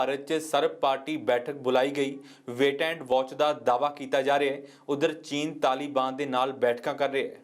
भारत च SERB party बैठक बुलाई गई। वेट एंड वॉच का दावा किया जा रहा है। उधर चीन तालिबान के नाल बैठकां कर रहा है।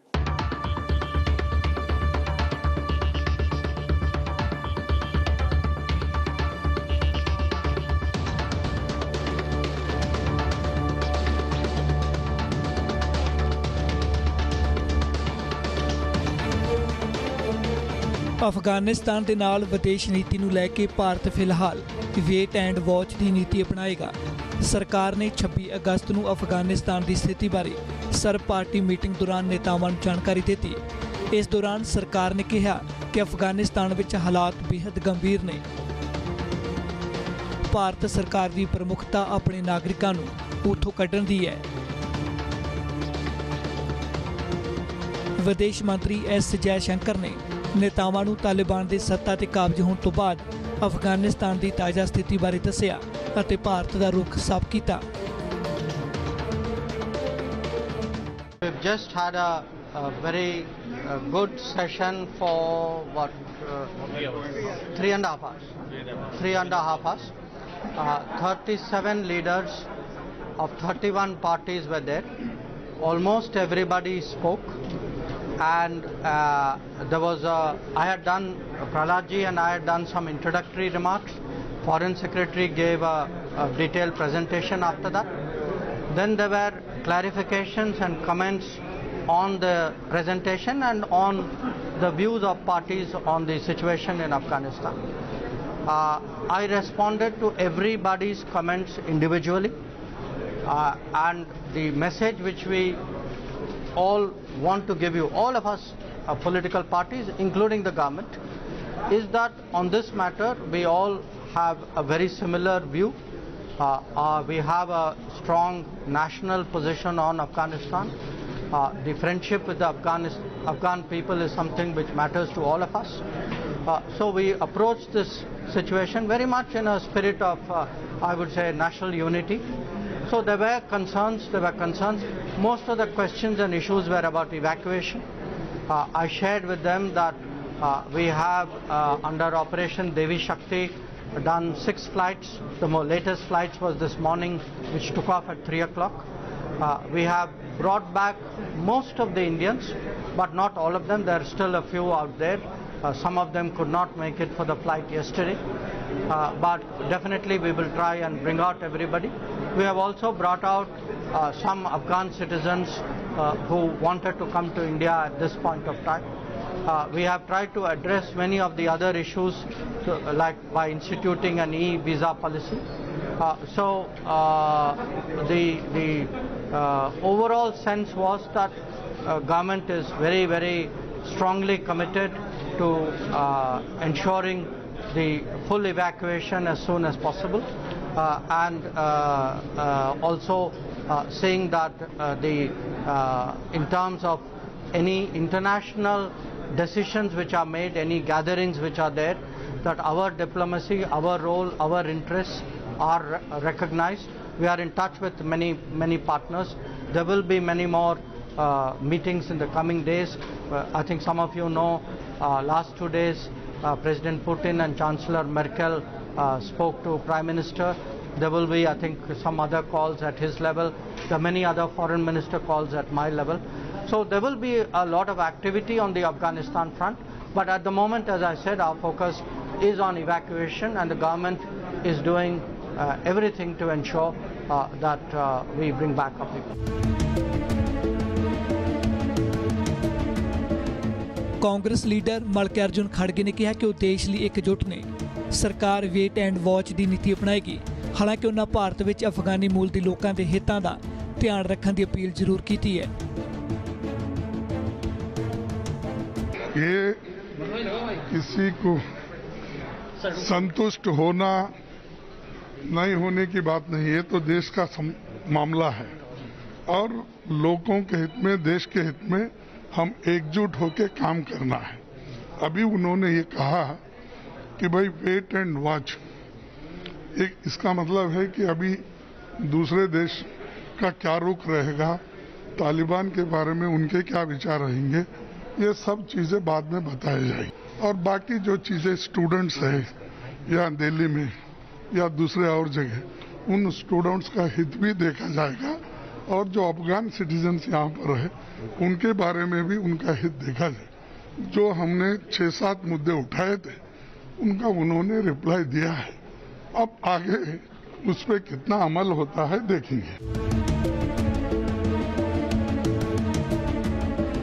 अफगानिस्तान के नाल विदेश नीति नूं लैके भारत फिलहाल वेट एंड वॉच की नीति अपनाएगा। सरकार ने 26 अगस्त नूं अफगानिस्तान की स्थिति बारे सर्ब पार्टी मीटिंग दौरान नेतावां नूं जानकारी दी। इस दौरान सरकार ने कहा कि अफगानिस्तान विच हालात बेहद गंभीर ने। भारत सरकार की प्रमुखता अपने नागरिकों नूं उत्थों कड्ढण दी है। विदेश मंत्री एस जयशंकर ने नेतावां नूं तालिबान दे सत्ता ते काबज होण तो बाद अफगानिस्तान की ताज़ा स्थिति बारे दस्सिया अते भारत का रुख साफ किया। We've just had a very good session for what 3.5 hours. 3.5 hours. 37 leaders of 31 parties were there. Almost everybody spoke. And there was I had done Praladji and I had done some introductory remarks. Foreign Secretary gave a detailed presentation after that. Then there were clarifications and comments on the presentation and on the views of parties on the situation in Afghanistan. I responded to everybody's comments individually, and the message which we all want to give you, all of us political parties, including the government, is that on this matter we all have a very similar view. We have a strong national position on Afghanistan. The friendship with the Afghan people is something which matters to all of us. So we approach this situation very much in a spirit of, I would say, national unity. So there were concerns. Most of the questions and issues were about evacuation. I shared with them that we have under Operation Devi Shakti done 6 flights. The latest flights was this morning, which took off at 3 o'clock. We have brought back most of the Indians, but not all of them. There are still a few out there. Some of them could not make it for the flight yesterday. But definitely we will try and bring out everybody. We have also brought out some Afghan citizens who wanted to come to India at this point of time. We have tried to address many of the other issues, like by instituting an e-visa policy. So the overall sense was that government is very, very strongly committed to ensuring the full evacuation as soon as possible, and also saying that in terms of any international decisions which are made, any gatherings which are there, that our diplomacy, our role, our interests are recognized. We are in touch with many partners. There will be many more meetings in the coming days. I think some of you know, last 2 days President Putin and Chancellor Merkel spoke to Prime Minister. There will be, I think, some other calls at his level. There are many other foreign minister calls at my level. So there will be a lot of activity on the Afghanistan front. But at the moment, as I said, our focus is on evacuation, and the government is doing everything to ensure that we bring back our people. Congress leader Mallikarjun खड़गे ने कहा कि वो देश लिए एकजुट ने। सरकार वेट एंड वॉच की नीति अपनाएगी। हालांकि उन्होंने भारत में अफगानी मूल के लोगों के हितों का ध्यान रखने की अपील जरूर की है। ये किसी को संतुष्ट होना नहीं होने की बात नहीं है, तो देश का मामला है और लोगों के हित में, देश के हित में हम एकजुट होकर काम करना है। अभी उन्होंने ये कहा कि भाई वेट एंड वॉच, एक इसका मतलब है कि अभी दूसरे देश का क्या रुख रहेगा, तालिबान के बारे में उनके क्या विचार रहेंगे, ये सब चीजें बाद में बताई जाएंगी। और बाकी जो चीजें स्टूडेंट्स है यहाँ दिल्ली में, या दूसरे और जगह उन स्टूडेंट्स का हित भी देखा जाएगा और जो अफगान सिटीजन्स यहाँ पर है उनके बारे में भी उनका हित देखा जाए। जो हमने 6-7 मुद्दे उठाए थे उनका उन्होंने रिप्लाई दिया है। अब आगे उस पर कितना अमल होता है देखेंगे।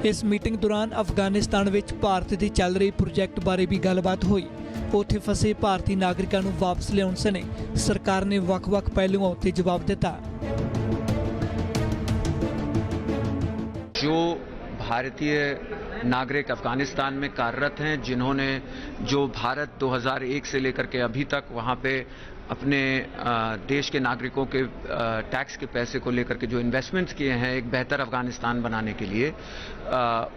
ਇਸ ਮੀਟਿੰਗ ਦੌਰਾਨ ਅਫਗਾਨਿਸਤਾਨ ਵਿੱਚ ਭਾਰਤ ਦੀ ਚੱਲ ਰਹੀ ਪ੍ਰੋਜੈਕਟ ਬਾਰੇ ਵੀ ਗੱਲਬਾਤ ਹੋਈ। ਉੱਥੇ ਫਸੇ ਭਾਰਤੀ ਨਾਗਰਿਕਾਂ ਨੂੰ ਵਾਪਸ ਲਿਆਉਣ ਸਣੇ ਸਰਕਾਰ ਨੇ ਵੱਖ-ਵੱਖ ਪਹਿਲੂਆਂ ਉੱਤੇ ਜਵਾਬ ਦਿੱਤਾ। जो भारतीय नागरिक अफगानिस्तान में कार्यरत हैं, जिन्होंने जो भारत 2001 से लेकर के अभी तक वहाँ पे अपने देश के नागरिकों के टैक्स के पैसे को लेकर के जो इन्वेस्टमेंट्स किए हैं एक बेहतर अफगानिस्तान बनाने के लिए,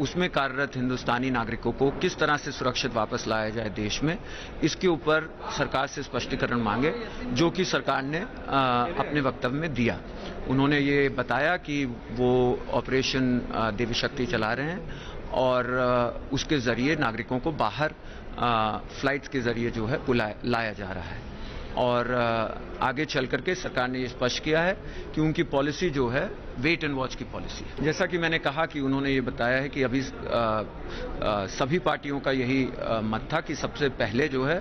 उसमें कार्यरत हिंदुस्तानी नागरिकों को किस तरह से सुरक्षित वापस लाया जाए देश में, इसके ऊपर सरकार से स्पष्टीकरण मांगे, जो कि सरकार ने अपने वक्तव्य में दिया। उन्होंने ये बताया कि वो ऑपरेशन देवी शक्ति चला रहे हैं और उसके ज़रिए नागरिकों को बाहर फ्लाइट्स के ज़रिए जो है लाया जा रहा है। और आगे चल करके सरकार ने ये स्पष्ट किया है कि उनकी पॉलिसी जो है वेट एंड वॉच की पॉलिसी है। जैसा कि मैंने कहा कि उन्होंने ये बताया है कि अभी सभी पार्टियों का यही मत था कि सबसे पहले जो है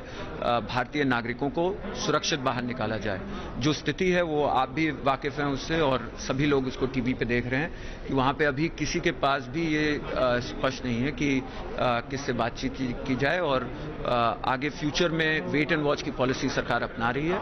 भारतीय नागरिकों को सुरक्षित बाहर निकाला जाए। जो स्थिति है वो आप भी वाकिफ हैं उससे और सभी लोग उसको टीवी पे देख रहे हैं कि वहाँ पे अभी किसी के पास भी ये स्पष्ट नहीं है कि किससे बातचीत की जाए और आगे फ्यूचर में वेट एंड वॉच की पॉलिसी सरकार अपना रही है।